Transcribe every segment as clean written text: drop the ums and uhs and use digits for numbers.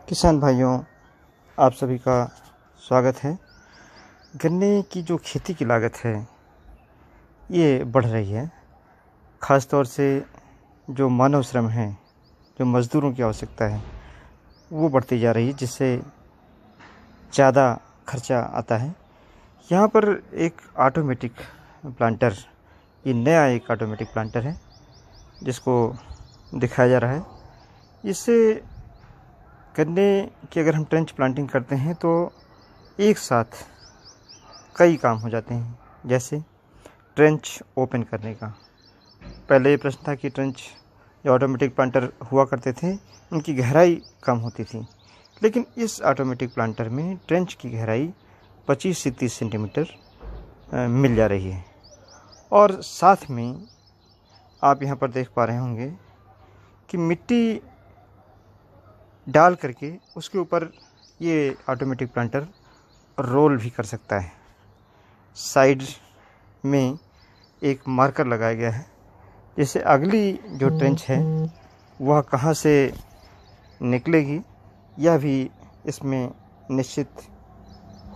किसान भाइयों, आप सभी का स्वागत है। गन्ने की जो खेती की लागत है ये बढ़ रही है। ख़ास तौर से जो मानव श्रम है, जो मज़दूरों की आवश्यकता है वो बढ़ती जा रही है, जिससे ज़्यादा खर्चा आता है। यहाँ पर एक ऑटोमेटिक प्लांटर, ये नया एक ऑटोमेटिक प्लांटर है जिसको दिखाया जा रहा है। इससे गन्ने की अगर हम ट्रेंच प्लांटिंग करते हैं तो एक साथ कई काम हो जाते हैं। जैसे ट्रेंच ओपन करने का, पहले ये प्रश्न था कि ट्रेंच जो ऑटोमेटिक प्लांटर हुआ करते थे उनकी गहराई कम होती थी, लेकिन इस ऑटोमेटिक प्लांटर में ट्रेंच की गहराई 25 से 30 सेंटीमीटर मिल जा रही है। और साथ में आप यहाँ पर देख पा रहे होंगे कि मिट्टी डाल करके उसके ऊपर ये ऑटोमेटिक प्लांटर रोल भी कर सकता है। साइड में एक मार्कर लगाया गया है, जैसे अगली जो ट्रेंच है वह कहाँ से निकलेगी यह भी इसमें निश्चित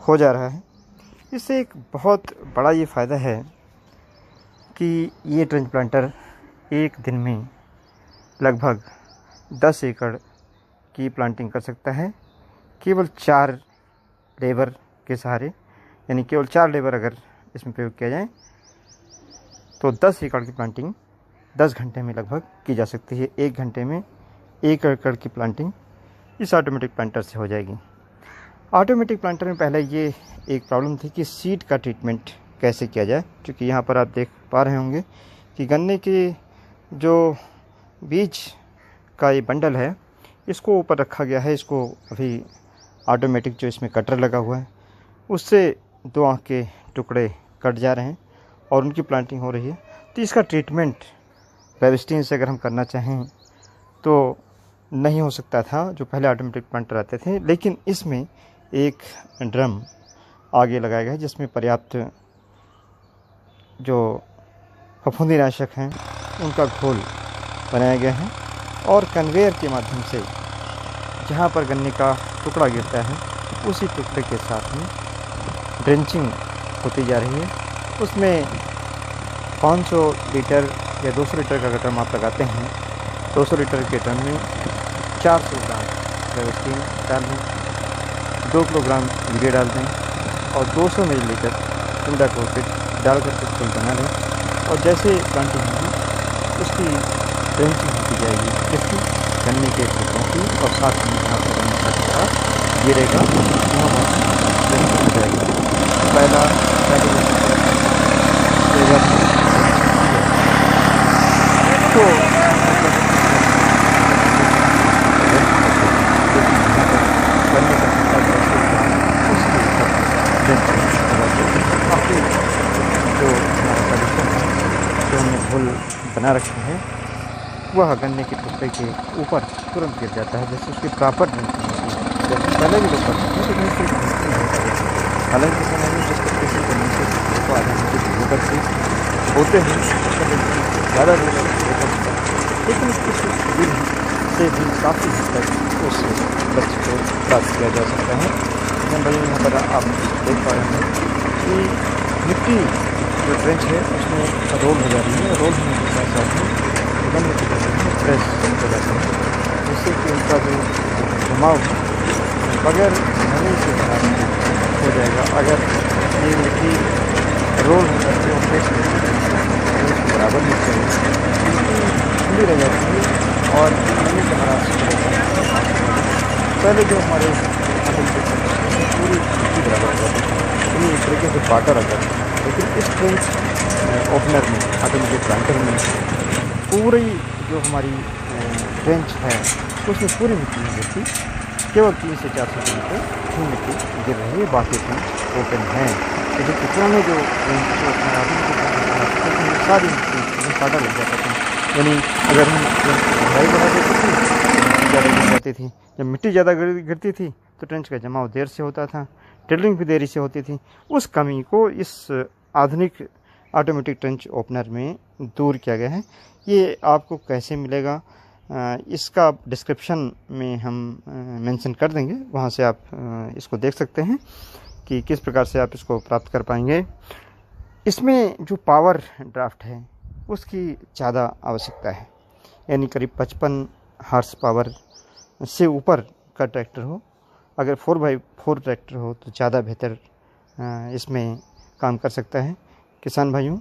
हो जा रहा है। इससे एक बहुत बड़ा ये फ़ायदा है कि ये ट्रेंच प्लांटर एक दिन में लगभग 10 एकड़ की प्लांटिंग कर सकता है, केवल 4 लेबर के सहारे। यानी केवल 4 लेबर अगर इसमें प्रयोग किया जाए तो 10 एकड़ की प्लांटिंग 10 घंटे में लगभग की जा सकती है। 1 घंटे में 1 एकड़ की प्लांटिंग इस ऑटोमेटिक प्लांटर से हो जाएगी। ऑटोमेटिक प्लांटर में पहले ये एक प्रॉब्लम थी कि सीड का ट्रीटमेंट कैसे किया जाए, क्योंकि यहाँ पर आप देख पा रहे होंगे कि गन्ने के जो बीज का ये बंडल है इसको ऊपर रखा गया है। इसको अभी ऑटोमेटिक जो इसमें कटर लगा हुआ है उससे 2 आँख के टुकड़े कट जा रहे हैं और उनकी प्लांटिंग हो रही है। तो इसका ट्रीटमेंट रेविस्टिन से अगर हम करना चाहें तो नहीं हो सकता था जो पहले ऑटोमेटिक प्लांटर आते थे, लेकिन इसमें एक ड्रम आगे लगाया गया है जिसमें पर्याप्त जो फफूंदीनाशक हैं उनका घोल बनाया गया है और कन्वेयर के माध्यम से जहाँ पर गन्ने का टुकड़ा गिरता है उसी टुकड़े के साथ में ड्रेंचिंग होती जा रही है। उसमें 500 लीटर या 200 लीटर का अगर ड्रम आप लगाते हैं, 200 लीटर के ड्रम में 400 ग्राम रेविस्टिन डाल दें, 2 किलोग्राम यूरिया डाल दें और 200 मिलीलीटर इंडा क्लोराइड डाल कर फूल बना लें। और जैसे प्लांटिंग होगी उसकी ड्रेंचिंग होती जाएगी, जिसकी गन्ने के टुकड़ों की, और साथ में यहाँ पर गन्ने का टुकड़ा गिरेगा वहाँ ड्रेंचिंग हो जाएगी। पहला तो गन्ने का जो हमारा सॉल्यूशन है जो हमने घोल बना रखा है वह गन्ने के टुकड़े के ऊपर तुरंत गिर जाता है, जैसे उसकी प्रॉपर ड्रेंचिंग होती है। जैसे पहले भी लोग करते थे लेकिन इससे ड्रेंचिंग नहीं होता है। हालांकि समय में जिस तरीके से गन्ने से को आधा घंटे भिगो करके होते हैं ज़्यादा लोग होता है, लेकिन इस विधि से भी काफ़ी हद तक उस लक्ष्य को प्राप्त किया जा सकता है। जैसे भाई यहाँ पर आप देख पा रहे हैं कि मिट्टी जो ट्रेंच है उसमें रोल हो जा रही है। रोल होने के साथ साथ में गन्ने के में प्रेस हो जाता है, जिससे कि उनका जो जमाव बगैर नमी से हो जाएगा। अगर ये मिट्टी रोल हो जाती है और प्रेस उसको बराबर मिल जाएगी, मिट्टी खुली रह जाती है और नमी का हरा पहले जो हमारे पूरी मिट्टी बराबर हो जाती है, एक तरीके से पाटा रह जाता है। लेकिन इस ट्रेंच ओपनर में, ऑटोमेटिक प्लांटर में पूरी जो हमारी ट्रेंच है उसमें पूरी मिट्टी नहीं गिरती, केवल 3 से 4 सेंटीमीटर ही मिट्टी गिर रही है, बाकी ट्रेंच ओपन है। तो जो पुराने जो सारी मिट्टी काटा लग जाता था, यानी अगर हम गहराई बढ़ा देते थे ज़्यादा गिर जाती थी। जब मिट्टी ज़्यादा गिरती थी तो ट्रेंच का जमाव देर से होता था, ड्रिलिंग भी देरी से होती थी। उस कमी को इस आधुनिक ऑटोमेटिक ट्रेंच ओपनर में दूर किया गया है। ये आपको कैसे मिलेगा, इसका डिस्क्रिप्शन में हम मेंशन कर देंगे, वहाँ से आप इसको देख सकते हैं कि किस प्रकार से आप इसको प्राप्त कर पाएंगे। इसमें जो पावर ड्राफ्ट है उसकी ज़्यादा आवश्यकता है, यानी करीब 55 हार्स पावर से ऊपर का ट्रैक्टर हो। अगर 4x4 ट्रैक्टर हो तो ज़्यादा बेहतर इसमें काम कर सकता है। किसान भाइयों,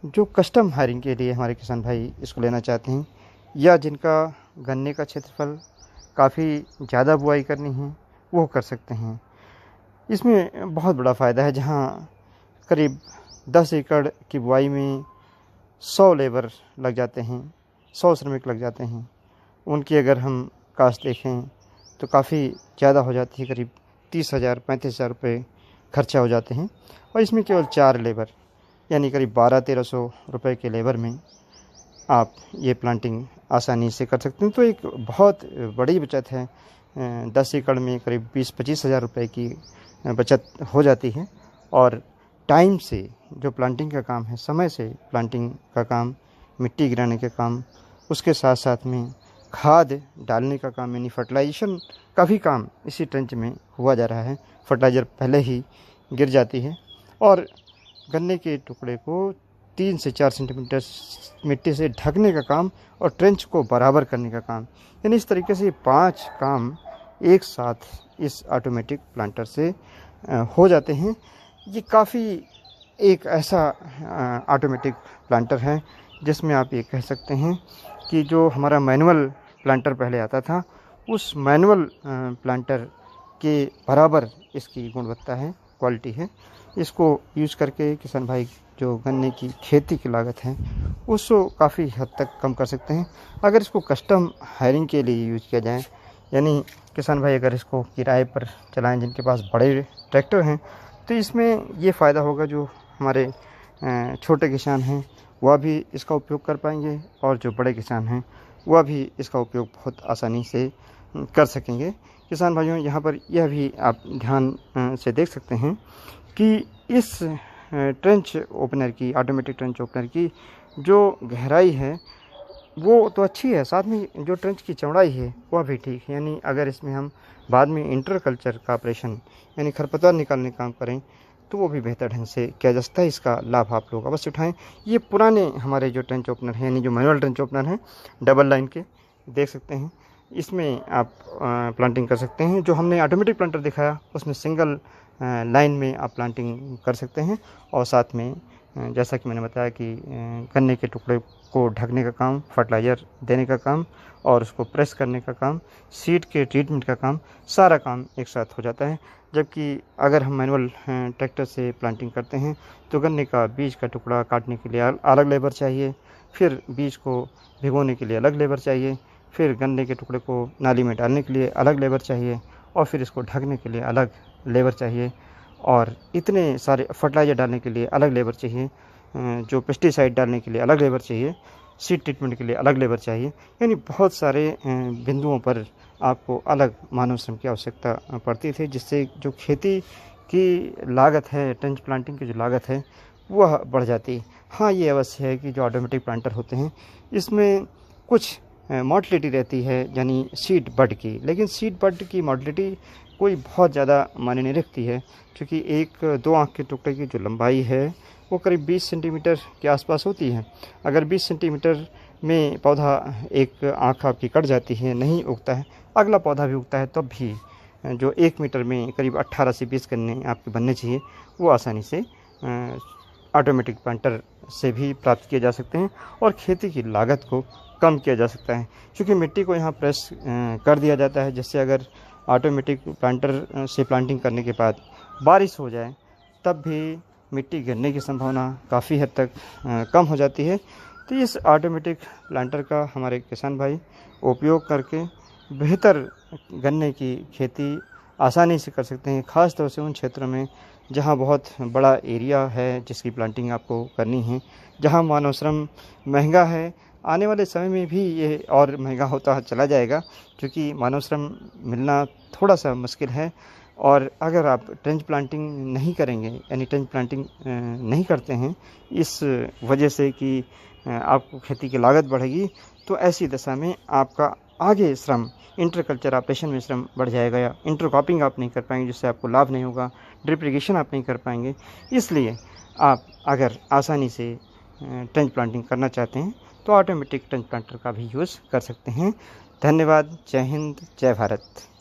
जो कस्टम हायरिंग के लिए हमारे किसान भाई इसको लेना चाहते हैं, या जिनका गन्ने का क्षेत्रफल काफ़ी ज़्यादा बुआई करनी है, वो कर सकते हैं। इसमें बहुत बड़ा फ़ायदा है। जहाँ करीब 10 एकड़ की बुआई में 100 लेबर लग जाते हैं, 100 श्रमिक लग जाते हैं, उनकी अगर हम कास्ट देखें तो काफ़ी ज़्यादा हो जाती है, करीब 30,000 35,000 रुपये खर्चा हो जाते हैं। और इसमें केवल 4 लेबर यानी करीब 1200-1300 रुपये के लेबर में आप ये प्लांटिंग आसानी से कर सकते हैं। तो एक बहुत बड़ी बचत है। 10 एकड़ में करीब 20-25 हज़ार रुपये की बचत हो जाती है। और टाइम से जो प्लांटिंग का काम है, समय से प्लांटिंग का काम, मिट्टी गिराने का काम, उसके साथ साथ में खाद डालने का काम यानी फर्टिलाइजेशन का भी काम इसी ट्रेंच में हुआ जा रहा है। फर्टिलाइज़र पहले ही गिर जाती है और गन्ने के टुकड़े को 3 से 4 सेंटीमीटर मिट्टी से ढकने का काम और ट्रेंच को बराबर करने का काम, यानी इस तरीके से 5 काम एक साथ इस ऑटोमेटिक प्लांटर से हो जाते हैं। ये काफ़ी एक ऐसा ऑटोमेटिक प्लांटर है जिसमें आप ये कह सकते हैं कि जो हमारा मैनुअल प्लांटर पहले आता था, उस मैनुअल प्लांटर के बराबर इसकी गुणवत्ता है, क्वालिटी है। इसको यूज़ करके किसान भाई जो गन्ने की खेती की लागत है उसको काफ़ी हद तक कम कर सकते हैं। अगर इसको कस्टम हायरिंग के लिए यूज़ किया जाए, यानी किसान भाई अगर इसको किराए पर चलाएं, जिनके पास बड़े ट्रैक्टर हैं, तो इसमें ये फ़ायदा होगा, जो हमारे छोटे किसान हैं वह भी इसका उपयोग कर पाएंगे और जो बड़े किसान हैं वह भी इसका उपयोग बहुत आसानी से कर सकेंगे। किसान भाइयों, यहाँ पर यह भी आप ध्यान से देख सकते हैं कि इस ट्रेंच ओपनर की, ऑटोमेटिक ट्रेंच ओपनर की जो गहराई है वो तो अच्छी है, साथ में जो ट्रेंच की चौड़ाई है वह भी ठीक है। यानी अगर इसमें हम बाद में इंटरकल्चर का ऑपरेशन यानी खरपतवार निकालने का काम करें तो वो भी बेहतर ढंग से किया जा सकता है। इसका लाभ आप लोग अवश्य उठाएं। ये पुराने हमारे जो ट्रेंच ओपनर हैं, यानी जो मैनुअल ट्रेंच ओपनर हैं, डबल लाइन के देख सकते हैं, इसमें आप प्लांटिंग कर सकते हैं। जो हमने ऑटोमेटिक प्लांटर दिखाया उसमें सिंगल लाइन में आप प्लांटिंग कर सकते हैं। और साथ में जैसा कि मैंने बताया कि गन्ने के टुकड़े को ढकने का काम, फर्टिलाइज़र देने का काम और उसको प्रेस करने का काम, सीड के ट्रीटमेंट का काम, सारा काम एक साथ हो जाता है। जबकि अगर हम मैनुअल ट्रैक्टर से प्लांटिंग करते हैं तो गन्ने का बीज का टुकड़ा काटने के लिए अलग लेबर चाहिए, फिर बीज को भिगोने के लिए अलग लेबर चाहिए, फिर गन्ने के टुकड़े को नाली में डालने के लिए अलग लेबर चाहिए और फिर इसको ढकने के लिए अलग लेबर चाहिए और इतने सारे फर्टिलाइज़र डालने के लिए अलग लेबर चाहिए, जो पेस्टिसाइड डालने के लिए अलग लेबर चाहिए, सीड ट्रीटमेंट के लिए अलग लेबर चाहिए। यानी बहुत सारे बिंदुओं पर आपको अलग मानव श्रम की आवश्यकता पड़ती थी, जिससे जो खेती की लागत है, ट्रेंच प्लांटिंग की जो लागत है वह बढ़ जाती। हाँ, ये अवश्य है कि जो ऑटोमेटिक प्लांटर होते हैं इसमें कुछ मोटिलिटी रहती है, यानी सीड बड की, लेकिन सीड बड की मोटिलिटी कोई बहुत ज़्यादा मायने नहीं रखती है, क्योंकि 1-2 आँख के टुकड़े की जो लंबाई है वो करीब 20 सेंटीमीटर के आसपास होती है। अगर 20 सेंटीमीटर में पौधा एक आँख आपकी कट जाती है, नहीं उगता है, अगला पौधा भी उगता है, तब भी जो 1 मीटर में करीब 18 से 20 गन्ने आपके बनने चाहिए वो आसानी से ऑटोमेटिक प्लांटर से भी प्राप्त किए जा सकते हैं और खेती की लागत को कम किया जा सकता है। क्योंकि मिट्टी को यहाँ प्रेस कर दिया जाता है, जिससे अगर ऑटोमेटिक प्लांटर से प्लांटिंग करने के बाद बारिश हो जाए तब भी मिट्टी गिरने की संभावना काफ़ी हद तक कम हो जाती है। तो इस ऑटोमेटिक प्लांटर का हमारे किसान भाई उपयोग करके बेहतर गन्ने की खेती आसानी से कर सकते हैं, ख़ास तौर से उन क्षेत्रों में जहां बहुत बड़ा एरिया है जिसकी प्लांटिंग आपको करनी है, जहां मानव श्रम महंगा है। आने वाले समय में भी ये और महंगा होता चला जाएगा, क्योंकि मानव श्रम मिलना थोड़ा सा मुश्किल है। और अगर आप ट्रेंच प्लांटिंग नहीं करेंगे, यानी ट्रेंच प्लांटिंग नहीं करते हैं इस वजह से कि आपको खेती की लागत बढ़ेगी, तो ऐसी दशा में आपका आगे श्रम इंटरकल्चर ऑपरेशन में श्रम बढ़ जाएगा, या इंटरक्रॉपिंग आप नहीं कर पाएंगे, जिससे आपको लाभ नहीं होगा, ड्रिप इरिगेशन आप नहीं कर पाएंगे। इसलिए आप अगर आसानी से ट्रेंच प्लांटिंग करना चाहते हैं तो ऑटोमेटिक ट्रेंच प्लांटर का भी यूज़ कर सकते हैं। धन्यवाद। जय हिंद, जय भारत।